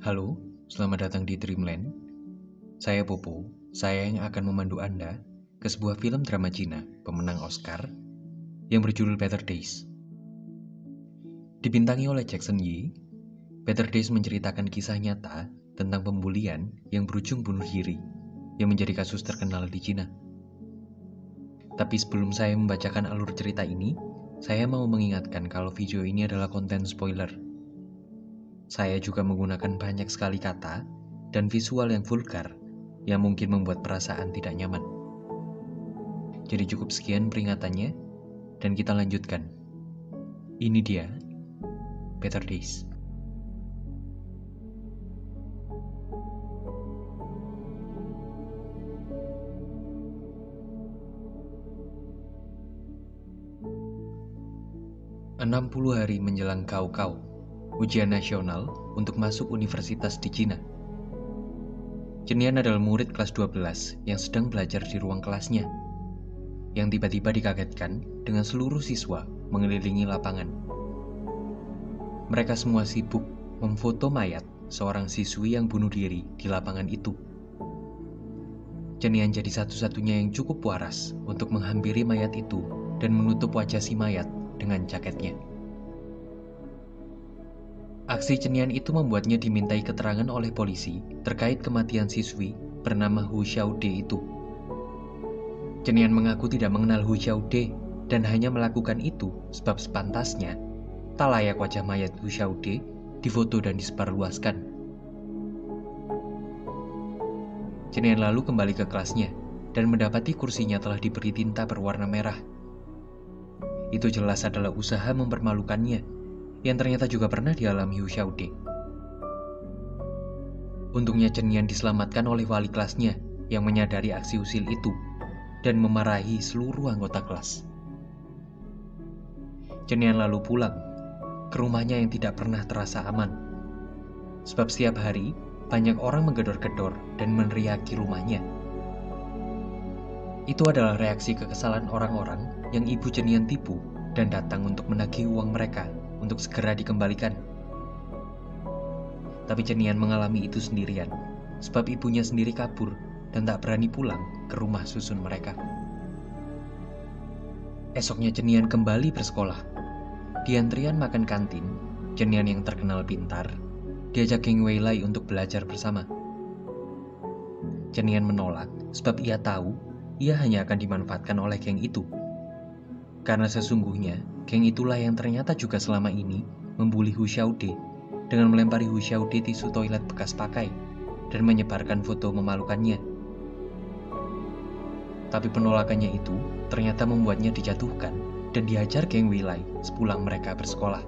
Halo, selamat datang di Dreamland. Saya Popo, saya yang akan memandu Anda ke sebuah film drama Cina pemenang Oscar yang berjudul Better Days. Dibintangi oleh Jackson Yee, Better Days menceritakan kisah nyata tentang pembulian yang berujung bunuh diri yang menjadi kasus terkenal di Cina. Tapi sebelum saya membacakan alur cerita ini, saya mau mengingatkan kalau video ini adalah konten spoiler. Saya juga menggunakan banyak sekali kata dan visual yang vulgar yang mungkin membuat perasaan tidak nyaman. Jadi cukup sekian peringatannya, dan kita lanjutkan. Ini dia, Better Days. Enam 60 hari menjelang Gaokao, ujian nasional untuk masuk universitas di Cina. Cenian adalah murid kelas 12 yang sedang belajar di ruang kelasnya, yang tiba-tiba dikagetkan dengan seluruh siswa mengelilingi lapangan. Mereka semua sibuk memfoto mayat seorang siswi yang bunuh diri di lapangan itu. Cenian jadi satu-satunya yang cukup waras untuk menghampiri mayat itu dan menutup wajah si mayat dengan jaketnya. Aksi Cenian itu membuatnya dimintai keterangan oleh polisi terkait kematian siswi bernama Hu Xiaode itu. Cenian mengaku tidak mengenal Hu Xiaode dan hanya melakukan itu sebab sepantasnya tak layak wajah mayat Hu Xiaode difoto dan disebarluaskan. Cenian lalu kembali ke kelasnya dan mendapati kursinya telah diberi tinta berwarna merah. Itu jelas adalah usaha mempermalukannya yang ternyata juga pernah dialami Hu Xiaode. Untungnya Cenian diselamatkan oleh wali kelasnya yang menyadari aksi usil itu dan memarahi seluruh anggota kelas. Cenian lalu pulang ke rumahnya yang tidak pernah terasa aman. Sebab setiap hari banyak orang menggedor-gedor dan meneriaki rumahnya. Itu adalah reaksi kekesalan orang-orang yang ibu Cenian tipu dan datang untuk menagih uang mereka untuk segera dikembalikan. Tapi Cenian mengalami itu sendirian, sebab ibunya sendiri kabur dan tak berani pulang ke rumah susun mereka. Esoknya Cenian kembali bersekolah. Di antrian makan kantin, Cenian yang terkenal pintar diajak geng Weilai untuk belajar bersama. Cenian menolak sebab ia tahu ia hanya akan dimanfaatkan oleh geng itu. Karena sesungguhnya, geng itulah yang ternyata juga selama ini membuli Hu Xiaode dengan melempari Hu Xiaode tisu toilet bekas pakai dan menyebarkan foto memalukannya. Tapi penolakannya itu ternyata membuatnya dijatuhkan dan dihajar geng Weilai sepulang mereka bersekolah.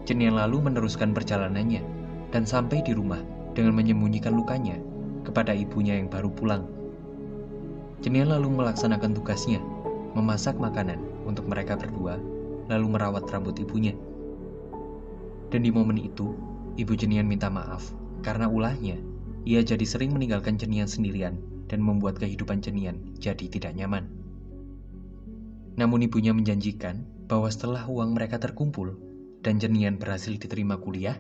Cenian lalu meneruskan perjalanannya dan sampai di rumah dengan menyembunyikan lukanya kepada ibunya yang baru pulang. Cenian lalu melaksanakan tugasnya, memasak makanan untuk mereka berdua, lalu merawat rambut ibunya. Dan di momen itu, ibu Cenian minta maaf karena ulahnya, ia jadi sering meninggalkan Cenian sendirian dan membuat kehidupan Cenian jadi tidak nyaman. Namun ibunya menjanjikan bahwa setelah uang mereka terkumpul dan Cenian berhasil diterima kuliah,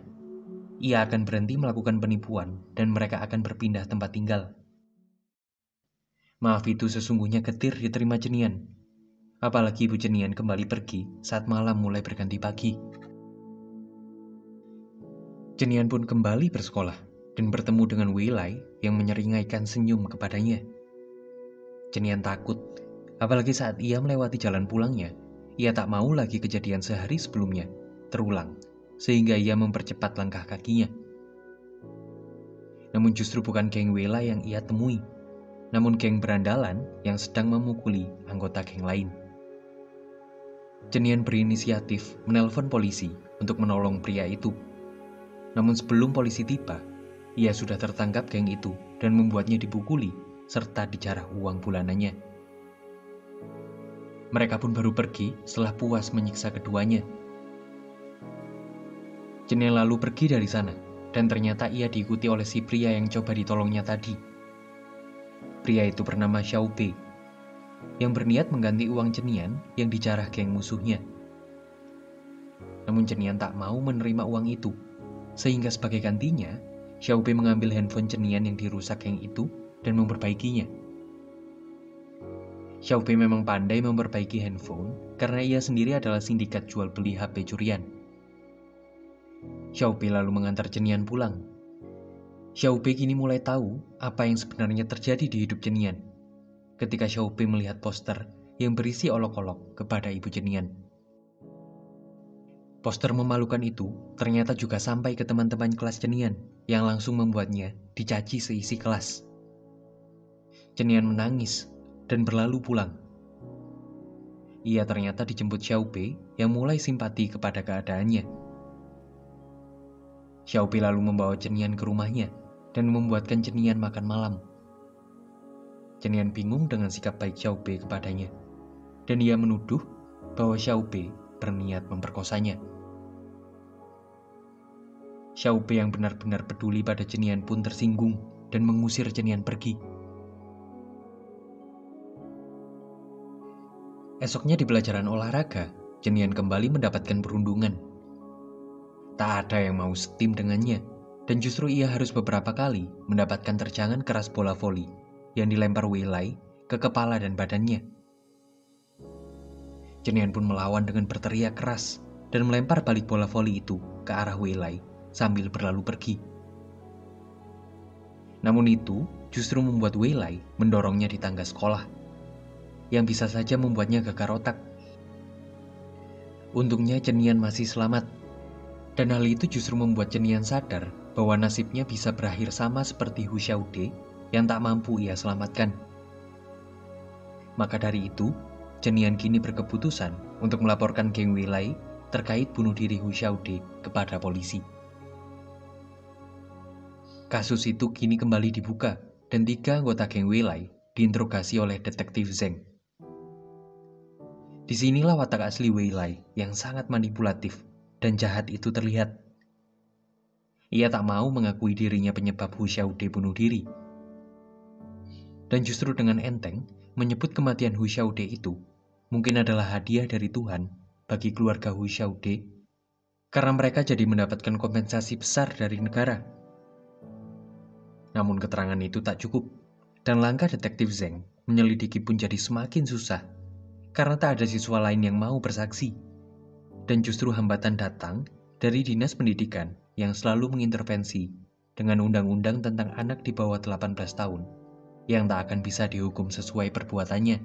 ia akan berhenti melakukan penipuan dan mereka akan berpindah tempat tinggal. Maaf itu sesungguhnya getir diterima Cenian. Apalagi ibu Cenian kembali pergi saat malam mulai berganti pagi. Cenian pun kembali bersekolah dan bertemu dengan Weilai yang menyeringaikan senyum kepadanya. Cenian takut, apalagi saat ia melewati jalan pulangnya, ia tak mau lagi kejadian sehari sebelumnya terulang, sehingga ia mempercepat langkah kakinya. Namun justru bukan geng Weilai yang ia temui, namun geng berandalan yang sedang memukuli anggota geng lain. Cenian berinisiatif menelpon polisi untuk menolong pria itu. Namun sebelum polisi tiba, ia sudah tertangkap geng itu dan membuatnya dipukuli serta dijarah uang bulanannya. Mereka pun baru pergi setelah puas menyiksa keduanya. Cenian lalu pergi dari sana dan ternyata ia diikuti oleh si pria yang coba ditolongnya tadi. Pria itu bernama Xiao Bei, yang berniat mengganti uang Cenian yang dijarah geng musuhnya. Namun Cenian tak mau menerima uang itu, Sehingga sebagai gantinya, Xiaobei mengambil handphone Cenian yang dirusak geng itu dan memperbaikinya. Xiaobei memang pandai memperbaiki handphone karena ia sendiri adalah sindikat jual beli HP curian. Xiaobei lalu mengantar Cenian pulang. Xiaobei kini mulai tahu apa yang sebenarnya terjadi di hidup Cenian ketika Xiaobei melihat poster yang berisi olok-olok kepada ibu Cenian. Poster memalukan itu ternyata juga sampai ke teman-teman kelas Cenian yang langsung membuatnya dicaci seisi kelas. Cenian menangis dan berlalu pulang. Ia ternyata dijemput Xiaobei yang mulai simpati kepada keadaannya. Xiaobei lalu membawa Cenian ke rumahnya dan membuatkan Cenian makan malam. Cenian bingung dengan sikap baik Xiaobei kepadanya, dan ia menuduh bahwa Xiaobei berniat memperkosanya. Xiaobei yang benar-benar peduli pada Cenian pun tersinggung dan mengusir Cenian pergi. Esoknya di pelajaran olahraga, Cenian kembali mendapatkan perundungan. Tak ada yang mau setim dengannya, dan justru ia harus beberapa kali mendapatkan terjangan keras bola voli yang dilempar Weilai ke kepala dan badannya. Cenian pun melawan dengan berteriak keras dan melempar balik bola voli itu ke arah Weilai sambil berlalu pergi. Namun itu justru membuat Weilai mendorongnya di tangga sekolah, yang bisa saja membuatnya gegar otak. Untungnya Cenian masih selamat, dan hal itu justru membuat Cenian sadar bahwa nasibnya bisa berakhir sama seperti Hu Xiaode yang tak mampu ia selamatkan. Maka dari itu, Cenian kini berkeputusan untuk melaporkan geng Weilai terkait bunuh diri Hu Xiaode kepada polisi. Kasus itu kini kembali dibuka, dan 3 anggota geng Weilai diinterogasi oleh detektif Zeng. Disinilah watak asli Weilai yang sangat manipulatif dan jahat itu terlihat. Ia tak mau mengakui dirinya penyebab Hu Xiaode bunuh diri. Dan justru dengan enteng menyebut kematian Hu Xiaode itu mungkin adalah hadiah dari Tuhan bagi keluarga Hu Xiaode, karena mereka jadi mendapatkan kompensasi besar dari negara. Namun keterangan itu tak cukup, dan langkah detektif Zeng menyelidiki pun jadi semakin susah, karena tak ada siswa lain yang mau bersaksi. Dan justru hambatan datang dari Dinas Pendidikan yang selalu mengintervensi dengan undang-undang tentang anak di bawah 18 tahun yang tak akan bisa dihukum sesuai perbuatannya.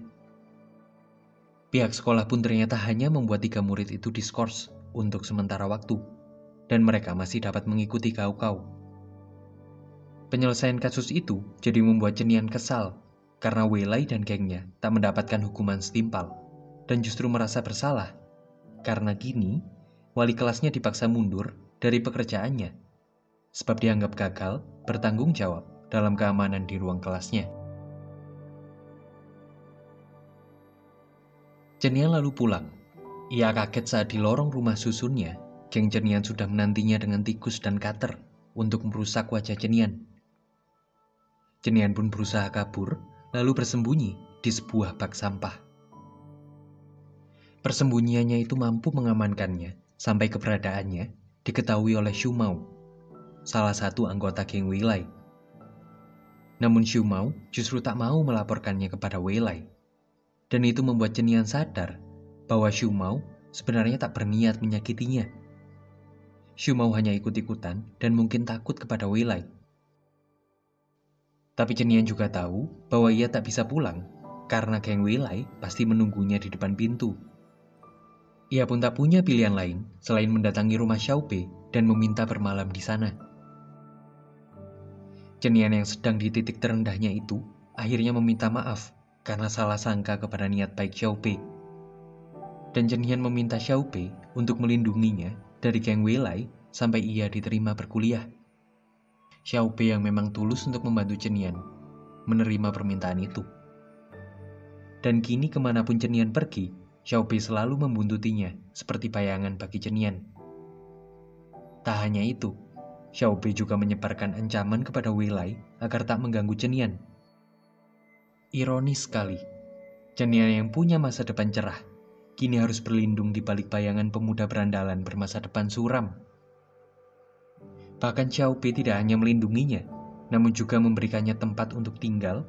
Pihak sekolah pun ternyata hanya membuat 3 murid itu diskors untuk sementara waktu, dan mereka masih dapat mengikuti kau-kau. Penyelesaian kasus itu jadi membuat Cenian kesal karena Weilai dan gengnya tak mendapatkan hukuman setimpal, dan justru merasa bersalah karena kini wali kelasnya dipaksa mundur dari pekerjaannya sebab dianggap gagal bertanggung jawab dalam keamanan di ruang kelasnya. Cenian lalu pulang. Ia kaget saat di lorong rumah susunnya, geng Cenian sudah menantinya dengan tikus dan cutter untuk merusak wajah Cenian. Cenian pun berusaha kabur, lalu bersembunyi di sebuah bak sampah. Persembunyiannya itu mampu mengamankannya sampai keberadaannya diketahui oleh Xu Mao, salah satu anggota geng Weilai. Namun Xu Mao justru tak mau melaporkannya kepada Weilai, dan itu membuat Cenian sadar bahwa Xu Mao sebenarnya tak berniat menyakitinya. Xu Mao hanya ikut-ikutan dan mungkin takut kepada Weilai. Tapi Cenian juga tahu bahwa ia tak bisa pulang karena geng Weilai pasti menunggunya di depan pintu. Ia pun tak punya pilihan lain selain mendatangi rumah Xiaobei dan meminta bermalam di sana. Cenian yang sedang di titik terendahnya itu akhirnya meminta maaf karena salah sangka kepada niat baik Xiaobei. Dan Cenian meminta Xiaobei untuk melindunginya dari geng Weilai sampai ia diterima berkuliah. Xiaobei yang memang tulus untuk membantu Cenian menerima permintaan itu. Dan kini kemanapun Cenian pergi, Xiaobei selalu membuntutinya seperti bayangan bagi Cenian. Tak hanya itu, Xiaobei juga menyebarkan ancaman kepada Weilai agar tak mengganggu Cenian. Ironis sekali, Cenian yang punya masa depan cerah kini harus berlindung di balik bayangan pemuda berandalan bermasa depan suram. Bahkan Xiaobi tidak hanya melindunginya, namun juga memberikannya tempat untuk tinggal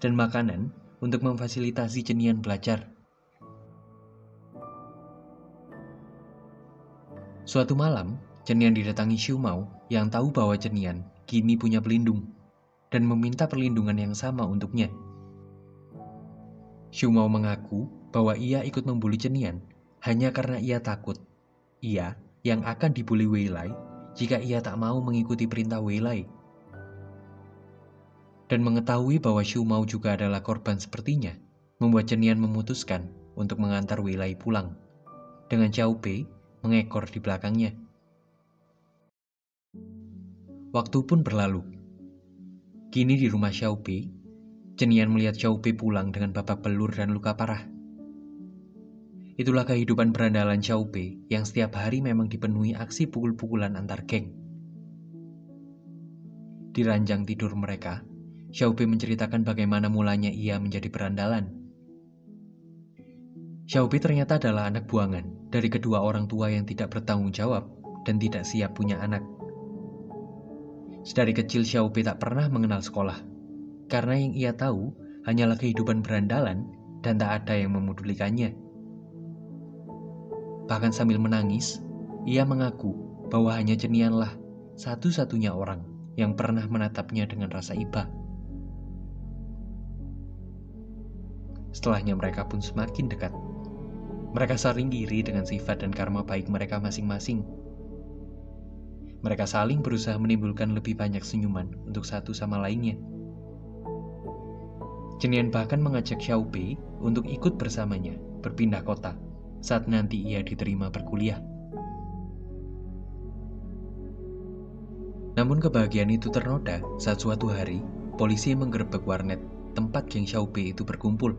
dan makanan untuk memfasilitasi Cenian belajar. Suatu malam, Cenian didatangi Xiu Mao yang tahu bahwa Cenian kini punya pelindung dan meminta perlindungan yang sama untuknya. Xiu Mao mengaku bahwa ia ikut membuli Cenian hanya karena ia takut ia yang akan dibuli Wei Lai jika ia tak mau mengikuti perintah Wei Lai. Dan mengetahui bahwa Xiu Mao juga adalah korban sepertinya, membuat Cenian memutuskan untuk mengantar Wei Lai pulang, dengan Xiao Bei mengekor di belakangnya. Waktu pun berlalu. Kini di rumah Xiao Bei, Cenian melihat Xiao Bei pulang dengan babak belur dan luka parah. Itulah kehidupan berandalan Xiao Bei yang setiap hari memang dipenuhi aksi pukul-pukulan antar geng. Di ranjang tidur mereka, Xiao Bei menceritakan bagaimana mulanya ia menjadi berandalan. Xiao Bei ternyata adalah anak buangan dari kedua orang tua yang tidak bertanggung jawab dan tidak siap punya anak. Sedari kecil Xiao Bei tak pernah mengenal sekolah, karena yang ia tahu hanyalah kehidupan berandalan dan tak ada yang memedulikannya. Bahkan sambil menangis, ia mengaku bahwa hanya Cenianlah satu-satunya orang yang pernah menatapnya dengan rasa iba. Setelahnya mereka pun semakin dekat. Mereka saling iri dengan sifat dan karma baik mereka masing-masing. Mereka saling berusaha menimbulkan lebih banyak senyuman untuk satu sama lainnya. Cenian bahkan mengajak Xiao Bei untuk ikut bersamanya berpindah kota saat nanti ia diterima berkuliah. Namun kebahagiaan itu ternoda saat suatu hari polisi menggerebek warnet tempat geng Xiao Bei itu berkumpul.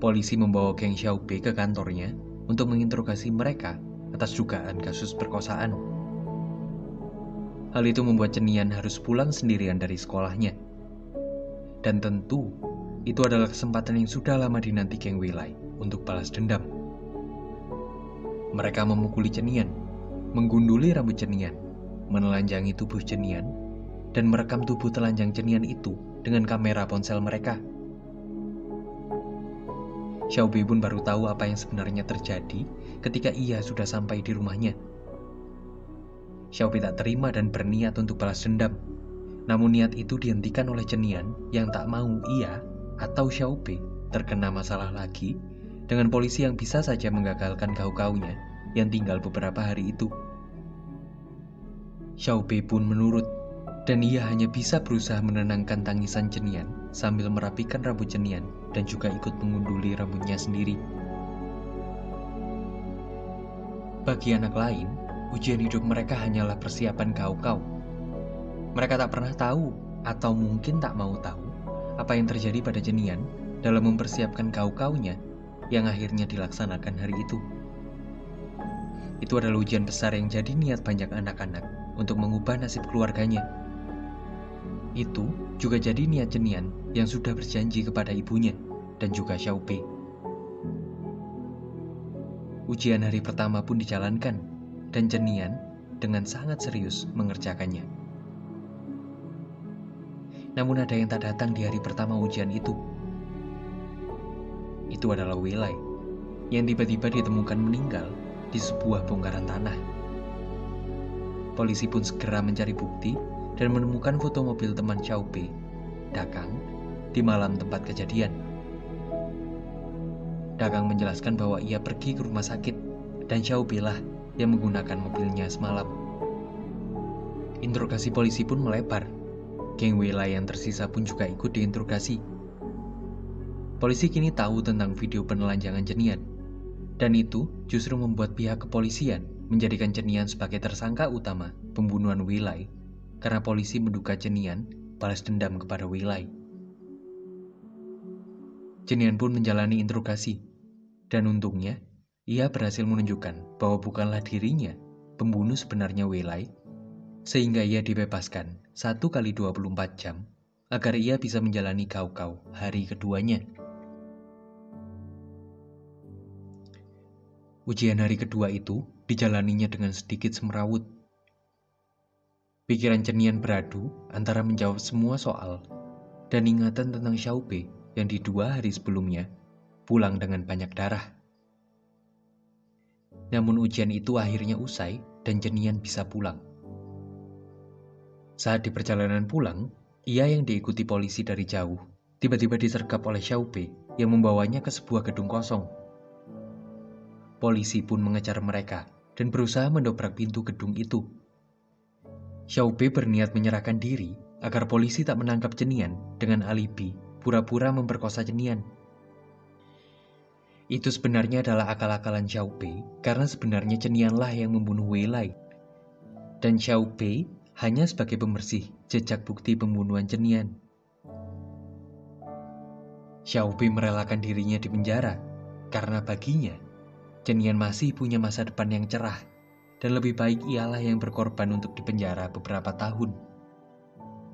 Polisi membawa geng Xiao Bei ke kantornya untuk menginterogasi mereka atas dugaan kasus perkosaan. Hal itu membuat Cenian harus pulang sendirian dari sekolahnya. Dan tentu, itu adalah kesempatan yang sudah lama dinanti geng Wei Lai untuk balas dendam. Mereka memukuli Cenian, menggunduli rambut Cenian, menelanjangi tubuh Cenian, dan merekam tubuh telanjang Cenian itu dengan kamera ponsel mereka. Xiao Bei pun baru tahu apa yang sebenarnya terjadi ketika ia sudah sampai di rumahnya. Xiao Bei tak terima dan berniat untuk balas dendam. Namun niat itu dihentikan oleh Cenian yang tak mau ia atau Xiao Bei terkena masalah lagi dengan polisi yang bisa saja menggagalkan kau-kaunya yang tinggal beberapa hari itu. Xiao Bei pun menurut, dan ia hanya bisa berusaha menenangkan tangisan Cenian sambil merapikan rambut Cenian dan juga ikut mengunduli rambutnya sendiri. Bagi anak lain, ujian hidup mereka hanyalah persiapan kau-kau. Mereka tak pernah tahu, atau mungkin tak mau tahu, apa yang terjadi pada Cenian dalam mempersiapkan kau-kaunya yang akhirnya dilaksanakan hari itu. Itu adalah ujian besar yang jadi niat banyak anak-anak untuk mengubah nasib keluarganya. Itu juga jadi niat Cenian yang sudah berjanji kepada ibunya dan juga Xiao Bei. Ujian hari pertama pun dijalankan, dan Cenian dengan sangat serius mengerjakannya. Namun ada yang tak datang di hari pertama ujian itu. Itu adalah Wei Lai, yang tiba-tiba ditemukan meninggal di sebuah bongkaran tanah. Polisi pun segera mencari bukti dan menemukan foto mobil teman Xiao Bei, Dakang, di malam tempat kejadian. Dakang menjelaskan bahwa ia pergi ke rumah sakit dan Xiao Bei lah yang menggunakan mobilnya semalam. Interogasi polisi pun melebar. Geng Wei Lai yang tersisa pun juga ikut diinterogasi. Polisi kini tahu tentang video penelanjangan Cenian, dan itu justru membuat pihak kepolisian menjadikan Cenian sebagai tersangka utama pembunuhan Wei Lai, karena polisi menduga Cenian balas dendam kepada Wei Lai. Cenian pun menjalani interogasi, dan untungnya ia berhasil menunjukkan bahwa bukanlah dirinya pembunuh sebenarnya Wei Lai, sehingga ia dibebaskan 1x24 jam agar ia bisa menjalani kau-kau hari keduanya. Ujian hari kedua itu dijalaninya dengan sedikit semrawut. Pikiran Cenian beradu antara menjawab semua soal dan ingatan tentang Xiaobe yang di 2 hari sebelumnya pulang dengan banyak darah. Namun ujian itu akhirnya usai dan Cenian bisa pulang. Saat di perjalanan pulang, ia yang diikuti polisi dari jauh tiba-tiba disergap oleh Xiaobe yang membawanya ke sebuah gedung kosong. Polisi pun mengejar mereka dan berusaha mendobrak pintu gedung itu. Xiaobe berniat menyerahkan diri agar polisi tak menangkap Cenian dengan alibi pura-pura memperkosa Cenian. Itu sebenarnya adalah akal-akalan Xiaobe karena sebenarnya Cenianlah yang membunuh Weilai. Dan Xiaobe hanya sebagai pembersih jejak bukti pembunuhan Cenian. Xiaobe merelakan dirinya di penjara karena baginya Cenian masih punya masa depan yang cerah dan lebih baik ialah yang berkorban untuk dipenjara beberapa tahun,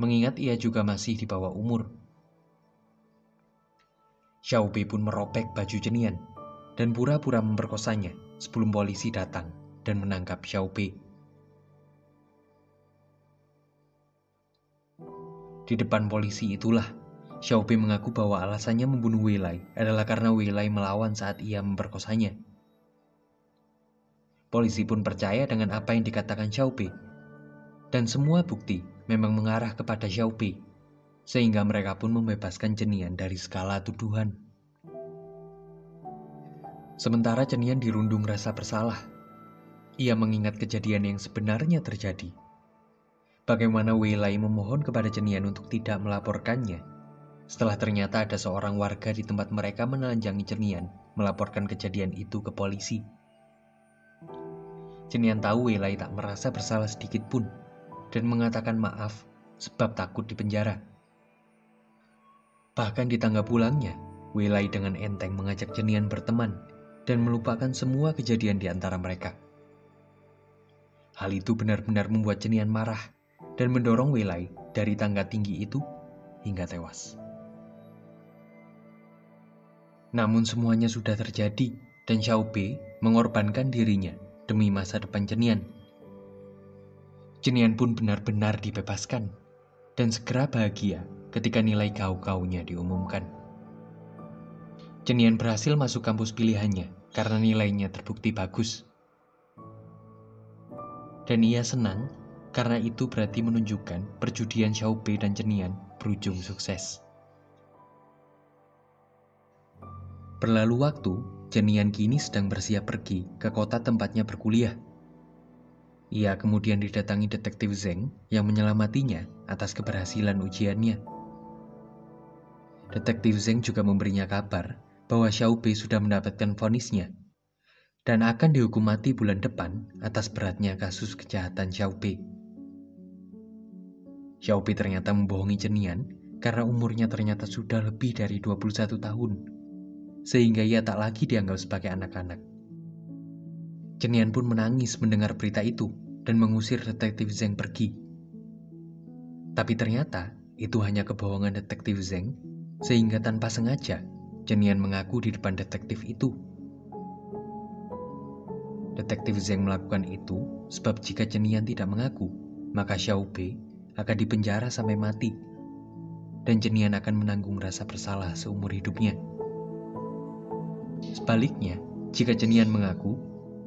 mengingat ia juga masih di bawah umur. Xiaobe pun merobek baju Cenian dan pura-pura memperkosanya sebelum polisi datang dan menangkap Xiaobe. Di depan polisi itulah, Xiaobe mengaku bahwa alasannya membunuh Weilai adalah karena Weilai melawan saat ia memperkosanya. Polisi pun percaya dengan apa yang dikatakan Xiaobe, dan semua bukti memang mengarah kepada Xiaobe, sehingga mereka pun membebaskan Cenian dari segala tuduhan. Sementara Cenian dirundung rasa bersalah, ia mengingat kejadian yang sebenarnya terjadi. Bagaimana Weilai memohon kepada Cenian untuk tidak melaporkannya, setelah ternyata ada seorang warga di tempat mereka menelanjangi Cenian melaporkan kejadian itu ke polisi. Cenian tahu Weilai tak merasa bersalah sedikit pun dan mengatakan maaf sebab takut dipenjara. Bahkan di tangga pulangnya, Weilai dengan enteng mengajak Cenian berteman dan melupakan semua kejadian di antara mereka. Hal itu benar-benar membuat Cenian marah dan mendorong Weilai dari tangga tinggi itu hingga tewas. Namun semuanya sudah terjadi dan Xiaobe mengorbankan dirinya demi masa depan Cenian. Cenian pun benar-benar dibebaskan dan segera bahagia ketika nilai KU-KU-nya diumumkan. Cenian berhasil masuk kampus pilihannya karena nilainya terbukti bagus. Dan ia senang karena itu berarti menunjukkan perjudian Xiaobe dan Cenian berujung sukses. Berlalu waktu, Cenian kini sedang bersiap pergi ke kota tempatnya berkuliah. Ia kemudian didatangi detektif Zeng yang menyelamatinya atas keberhasilan ujiannya. Detektif Zeng juga memberinya kabar bahwa Xiaobe sudah mendapatkan vonisnya dan akan dihukum mati bulan depan atas beratnya kasus kejahatan Xiaobe. Xiaobe ternyata membohongi Cenian karena umurnya ternyata sudah lebih dari 21 tahun. Sehingga ia tak lagi dianggap sebagai anak-anak. Cenian pun menangis mendengar berita itu dan mengusir detektif Zeng pergi. Tapi ternyata itu hanya kebohongan detektif Zeng, sehingga tanpa sengaja Cenian mengaku di depan detektif itu. Detektif Zeng melakukan itu sebab jika Cenian tidak mengaku, maka Xiaobe akan dipenjara sampai mati, dan Cenian akan menanggung rasa bersalah seumur hidupnya. Sebaliknya, jika Cenian mengaku,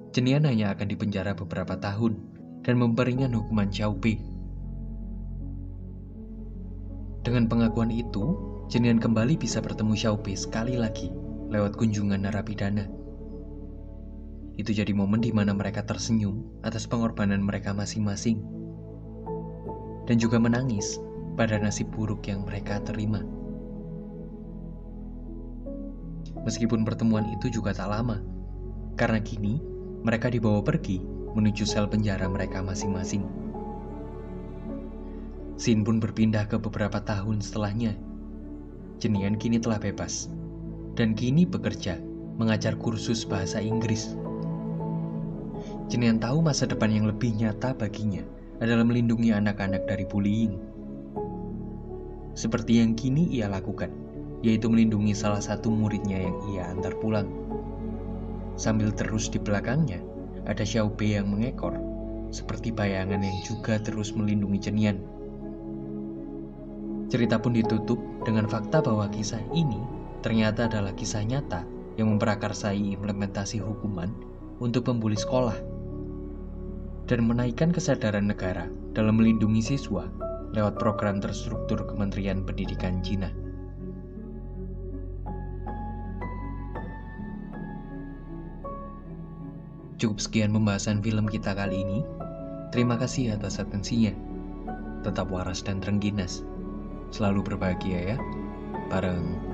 Cenian hanya akan dipenjara beberapa tahun dan memperingan hukuman Xiaobe. Dengan pengakuan itu, Cenian kembali bisa bertemu Xiaobe sekali lagi lewat kunjungan narapidana. Itu jadi momen di mana mereka tersenyum atas pengorbanan mereka masing-masing dan juga menangis pada nasib buruk yang mereka terima. Meskipun pertemuan itu juga tak lama, karena kini mereka dibawa pergi menuju sel penjara mereka masing-masing. Scene pun berpindah ke beberapa tahun setelahnya. Cenian kini telah bebas, dan kini bekerja mengajar kursus bahasa Inggris. Cenian tahu masa depan yang lebih nyata baginya adalah melindungi anak-anak dari bullying. Seperti yang kini ia lakukan, yaitu melindungi salah satu muridnya yang ia antar pulang. Sambil terus di belakangnya, ada Xiaobe yang mengekor, seperti bayangan yang juga terus melindungi Cenian. Cerita pun ditutup dengan fakta bahwa kisah ini ternyata adalah kisah nyata yang memprakarsai implementasi hukuman untuk pembuli sekolah dan menaikkan kesadaran negara dalam melindungi siswa lewat program terstruktur Kementerian Pendidikan Cina. Cukup sekian pembahasan film kita kali ini. Terima kasih atas atensinya. Tetap waras dan terengginas. Selalu berbahagia ya, bareng